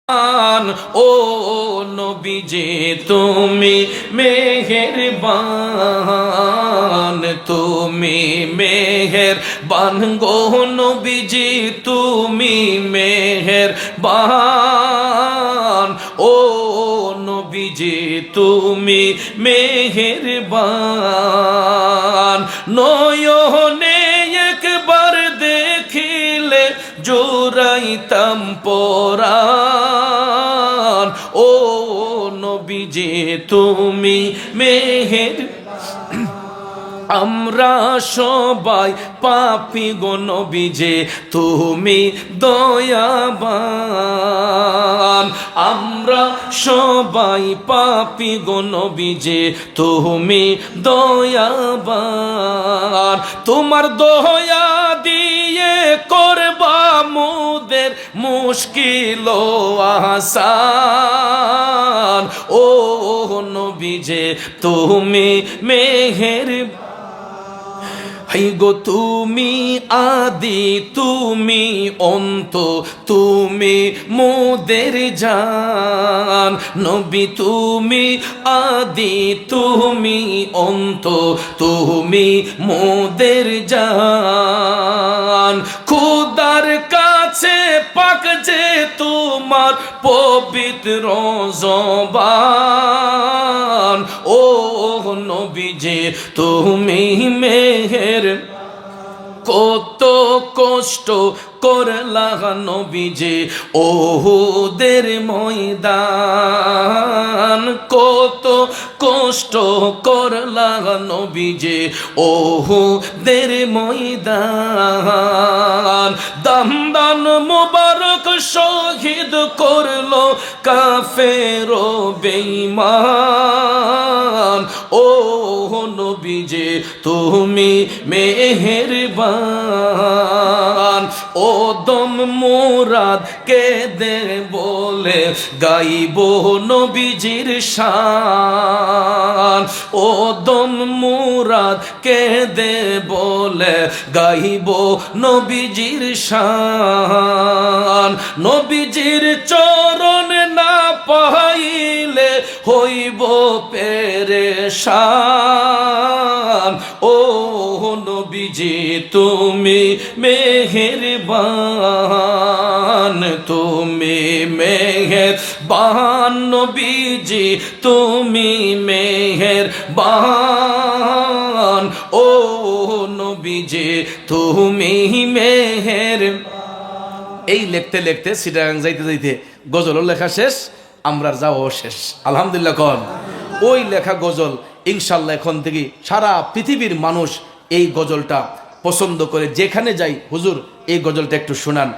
ও নবীজি তুমি মেহেরবান, তুমি মেহেরবান গো নবীজি তুমি মেহেরবান, ও নবীজি তুমি মেহেরবান। নয়নে একবার দেখিলে জুড়াইতাম পরাণ, ও নবীজি তুমি মেহের। আমরা সবাই পাপী গো নবীজি তুমি দয়াবান, আমরা সবাই পাপী গো নবীজি তুমি দয়াবান। তোমার দয়া দিয়ে করবা মুদের মুশকিল আসান, ও নবীজি তুমি মেহের। হাই গো তুমি আদি তুমি অন্ত, তুমি মোদের জান নবী, তুমি আদি তুমি অন্ত, তুমি মোদের জান। খুদার কাছে পাক যে তোমার পবিত্র জবান, ও নবীজি তুমি মেহের। কত কষ্ট করলা নবীজি ওহুদের ময়দান, কত কষ্ট করলা নবীজি ওহুদের ময়দান। দমদান মুবারক শহীদ করলো কাফের বেঈমান, ও নবীজি তুমি মেহেরবান। ও দম মুরাদ কে দে বলে গাইব নবীজির শান, ও দম মুরাদ কে দে বলে গাইব নবীজির শান। নবীজির চরণ না পাইলে হইব পেরেশান, ও নবীজি তুমি মেহেরবান, তুমি মেহেরবান নবীজি তুমি মেহেরবান, ও নবীজি তুমি মেহের। এই লিখতে লিখতে চিটাগাং যাইতে যাইতে গজলও লেখা শেষ, আমরার যাওয়াও শেষ আলহামদুলিল্লাহ। কন ওই লেখা গজল ইনশাল্লাহ এখন থেকে সারা পৃথিবীর মানুষ এই গজলটা পছন্দ করে। যেখানে যাই হুজুর এই গজলটা একটু শোনান।